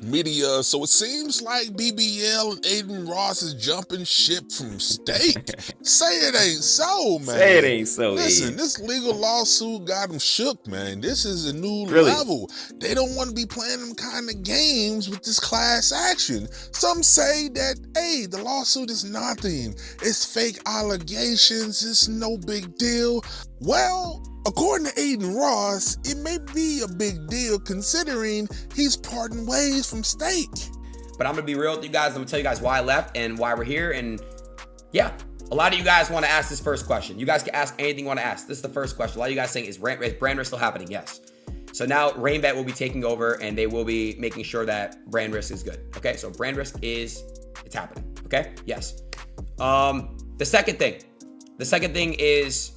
media, so it seems like BBL and Adin Ross is jumping ship from Steak. Say it ain't so, man. Say it ain't so, Listen, Adin. this legal lawsuit got them shook, man. This is a new Really? level. They don't want to be playing them kind of games with this class action. Some say that, hey, the lawsuit is nothing. It's fake allegations. It's no big deal. Well, according to Adin Ross, it may be a big deal considering he's parting ways from Steak. But I'm gonna be real with you guys. I'm gonna tell you guys why I left and why we're here. And yeah, a lot of you guys want to ask this first question. You guys can ask anything you want to ask. This is the first question. A lot of you guys saying, is brand risk still happening? Yes. So now RainBet will be taking over and they will be making sure that brand risk is good. Okay, so brand risk it's happening. Okay, yes. The second thing is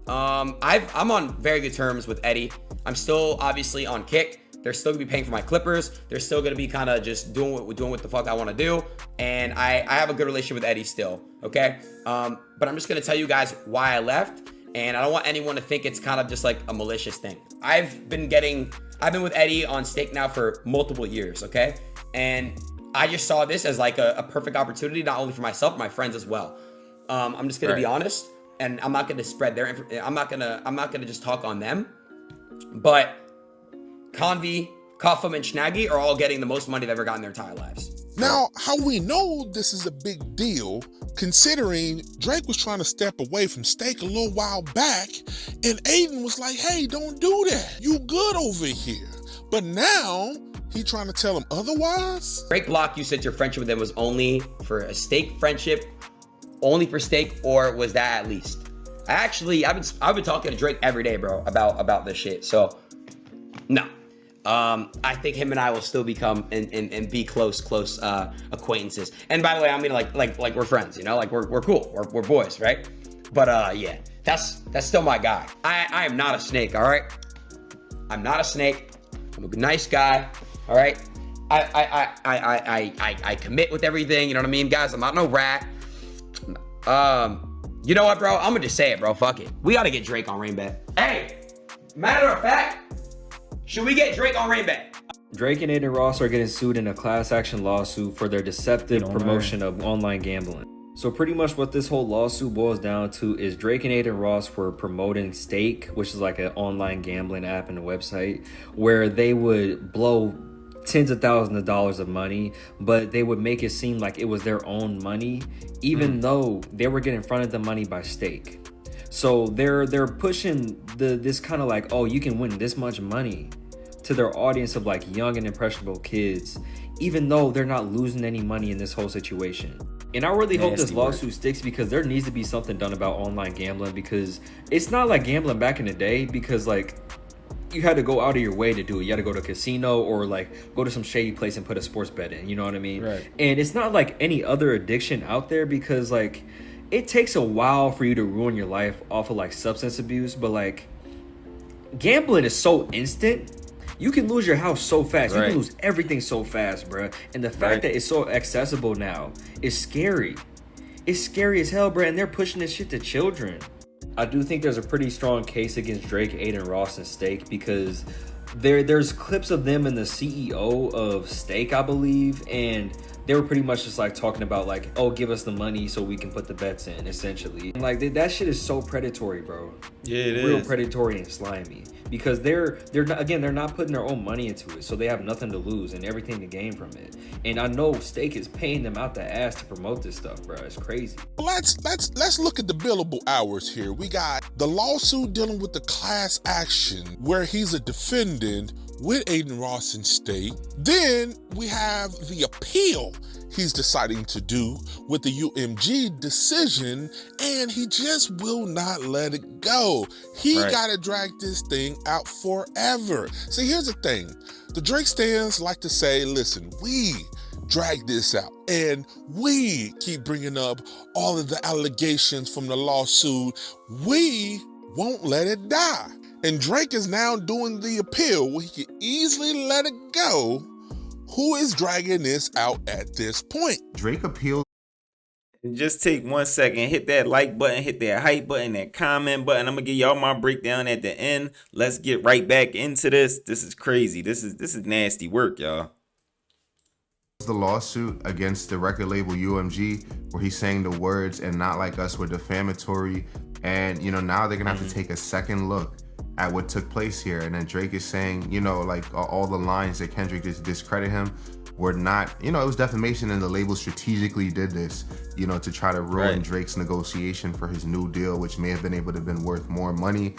I'm on very good terms with Eddie. I'm still obviously on Kick. They're still gonna be paying for my Clippers. They're still gonna be kind of just doing what the fuck I want to do. And I have a good relationship with Eddie still. Okay. But I'm just gonna tell you guys why I left. And I don't want anyone to think it's kind of just like a malicious thing. I've been with Eddie on Steak now for multiple years. Okay. And I just saw this as like a perfect opportunity, not only for myself, but my friends as well. I'm just gonna be honest, and I'm not gonna spread their I'm not gonna just talk on them. But Convy, Cuffham, and Schnaggy are all getting the most money they've ever gotten in their entire lives. Now, how we know this is a big deal, considering Drake was trying to step away from Steak a little while back, and Adin was like, hey, don't do that. You good over here. But now, he trying to tell him otherwise? Drake Block, you said your friendship with him was only for a Steak friendship, only for Steak, or was that at least? I've been talking to Drake every day, bro, about this shit. So, no. I think him and I will still become and be close acquaintances. And by the way, I mean like we're friends, you know, like we're cool, we're boys, right? But yeah, that's still my guy. I am not a snake, all right? I'm not a snake. I'm a nice guy, all right? I commit with everything, you know what I mean, guys? I'm not no rat. You know what, bro? I'm gonna just say it, bro. Fuck it. We gotta get Drake on RainBet. Hey, matter of fact, should we get Drake on RainBet? Drake and Adin Ross are getting sued in a class action lawsuit for their deceptive promotion of online gambling. So pretty much what this whole lawsuit boils down to is Drake and Adin Ross were promoting Stake, which is like an online gambling app and a website where they would blow tens of thousands of dollars of money, but they would make it seem like it was their own money, even though they were getting fronted the money by Stake. So they're pushing this kind of like, oh, you can win this much money to their audience of like young and impressionable kids, even though they're not losing any money in this whole situation. And I really hope this lawsuit sticks, because there needs to be something done about online gambling, because it's not like gambling back in the day, because like you had to go out of your way to do it. You had to go to a casino or like go to some shady place and put a sports bet in, you know what I mean? Right. And it's not like any other addiction out there, because like it takes a while for you to ruin your life off of like substance abuse, but like gambling is so instant. You can lose your house so fast. Right. You can lose everything so fast, bro. And the fact that it's so accessible now is scary. It's scary as hell, bro. And they're pushing this shit to children. I do think there's a pretty strong case against Drake, Adin Ross, and Stake, because there's clips of them and the CEO of Stake, I believe, and they were pretty much just like talking about like, oh, give us the money so we can put the bets in, essentially. And like that shit is so predatory, bro. Yeah, it is. Real predatory and slimy, because they're not putting their own money into it, so they have nothing to lose and everything to gain from it. And I know Stake is paying them out the ass to promote this stuff, bro. It's crazy. Let's look at the billable hours here. We got the lawsuit dealing with the class action where he's a defendant with Adin Ross and Stake. Then we have the appeal he's deciding to do with the UMG decision, and he just will not let it go. He gotta drag this thing out forever. See, here's the thing. The Drake stands like to say, listen, we drag this out, and we keep bringing up all of the allegations from the lawsuit. We won't let it die. And Drake is now doing the appeal where he can easily let it go. Who is dragging this out at this point? Drake appealed. Just take 1 second, hit that like button, hit that hype button, that comment button. I'm gonna give y'all my breakdown at the end. Let's get right back into this. This is crazy. This is nasty work, y'all. The lawsuit against the record label UMG, where he's saying the words "and not like us" were defamatory, and now they're gonna have to take a second look at what took place here. And then Drake is saying, all the lines that Kendrick just discredit him were not, it was defamation, and the label strategically did this, to try to ruin Drake's negotiation for his new deal, which may have been able to have been worth more money.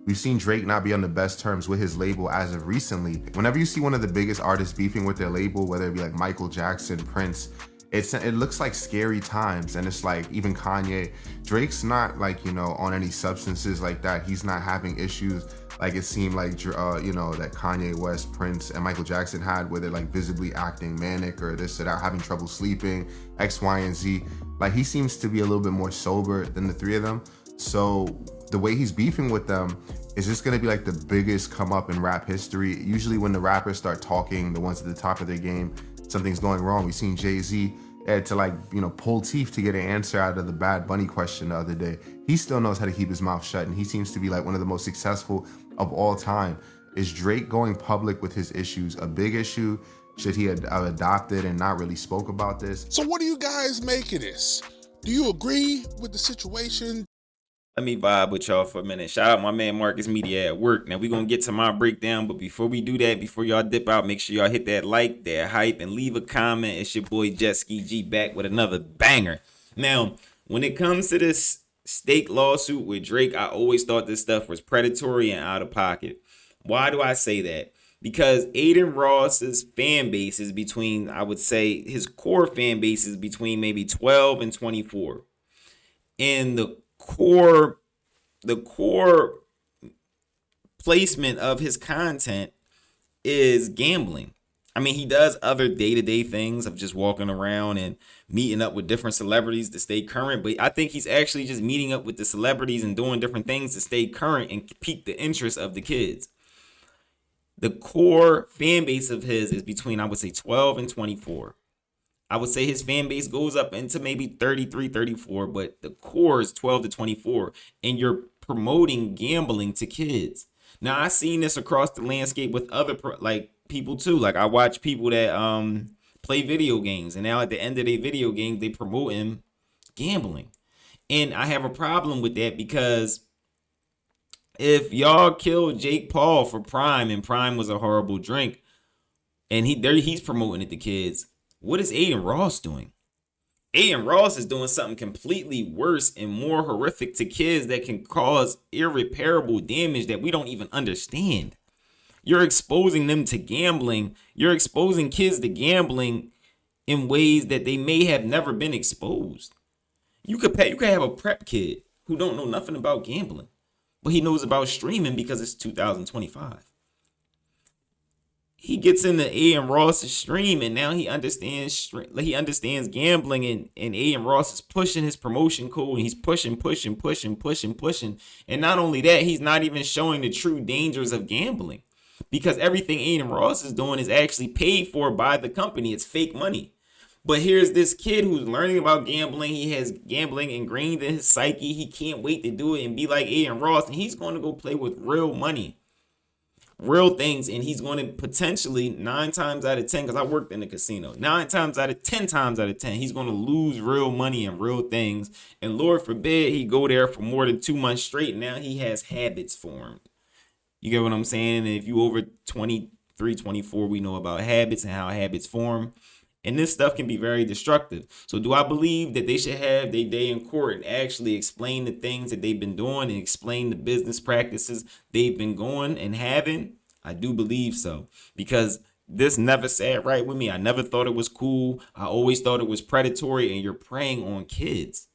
We've seen Drake not be on the best terms with his label as of recently. Whenever you see one of the biggest artists beefing with their label, whether it be like Michael Jackson, Prince, it looks like scary times. And it's like even Kanye, Drake's not like, on any substances like that. He's not having issues like it seemed like, that Kanye West, Prince, and Michael Jackson had, where they're like visibly acting manic or this or that, having trouble sleeping, X, Y, and Z. Like he seems to be a little bit more sober than the three of them. So the way he's beefing with them is just gonna be like the biggest come up in rap history. Usually when the rappers start talking, the ones at the top of their game, something's going wrong. We've seen Jay-Z had to pull teeth to get an answer out of the Bad Bunny question the other day. He still knows how to keep his mouth shut, and he seems to be like one of the most successful of all time. Is Drake going public with his issues a big issue? Should he have adopted and not really spoke about this? So what do you guys make of this? Do you agree with the situation? Let me vibe with y'all for a minute. Shout out my man Marcus Media at work. Now we're going to get to my breakdown, but before we do that, before y'all dip out, make sure y'all hit that like, that hype, and leave a comment. It's your boy Jet Ski G back with another banger. Now, when it comes to this stake lawsuit with Drake, I always thought this stuff was predatory and out of pocket. Why do I say that? Because Adin Ross's fan base is between, I would say, his core fan base is between maybe 12 and 24. And the core placement of his content is gambling. I mean, he does other day-to-day things of just walking around and meeting up with different celebrities to stay current, but I think he's actually just meeting up with the celebrities and doing different things to stay current and pique the interest of the kids. The core fan base of his is between, I would say, 12 and 24. I would say his fan base goes up into maybe 33, 34, but the core is 12 to 24, and you're promoting gambling to kids. Now, I've seen this across the landscape with other people too. Like I watch people that play video games, and now at the end of their video game, they promoting gambling. And I have a problem with that, because if y'all killed Jake Paul for Prime, and Prime was a horrible drink, and he's promoting it to kids, what is Adin Ross doing? Adin Ross is doing something completely worse and more horrific to kids that can cause irreparable damage that we don't even understand. You're exposing them to gambling. You're exposing kids to gambling in ways that they may have never been exposed. You could have a prep kid who don't know nothing about gambling, but he knows about streaming because it's 2025. He gets into Adin Ross's stream, and now he understands gambling, and Adin Ross is pushing his promotion code, and he's pushing. And not only that, he's not even showing the true dangers of gambling, because everything Adin Ross is doing is actually paid for by the company. It's fake money. But here's this kid who's learning about gambling. He has gambling ingrained in his psyche. He can't wait to do it and be like Adin Ross, and he's going to go play with real money. Real things, and he's going to potentially 9 times out of 10, because I worked in the casino, 10 times out of 10, he's going to lose real money and real things. And Lord forbid he go there for more than 2 months straight. Now he has habits formed. You get what I'm saying? And if you over 23, 24, we know about habits and how habits form. And this stuff can be very destructive. So do I believe that they should have their day in court and actually explain the things that they've been doing and explain the business practices they've been going and having? I do believe so, because this never sat right with me. I never thought it was cool. I always thought it was predatory, and you're preying on kids.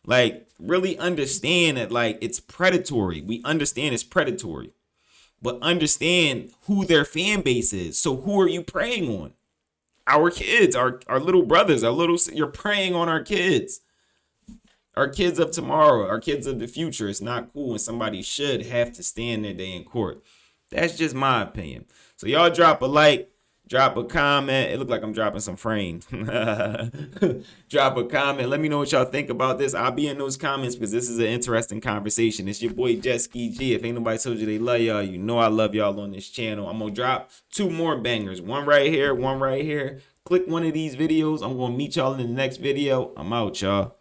Like, really understand that, like, it's predatory. We understand it's predatory, but understand who their fan base is. So who are you preying on? Our kids, our little brothers, you're preying on our kids of tomorrow, our kids of the future. It's not cool, and somebody should have to stand their day in court. That's just my opinion. So y'all drop a like, Drop a comment. It looked like I'm dropping some frames. Drop a comment. Let me know what y'all think about this. I'll be in those comments because this is an interesting conversation. It's your boy Jet Ski G. If ain't nobody told you they love y'all, you know I love y'all on this channel. I'm gonna drop 2 more bangers. One right here, one right here. Click one of these videos. I'm gonna meet y'all in the next video. I'm out, y'all.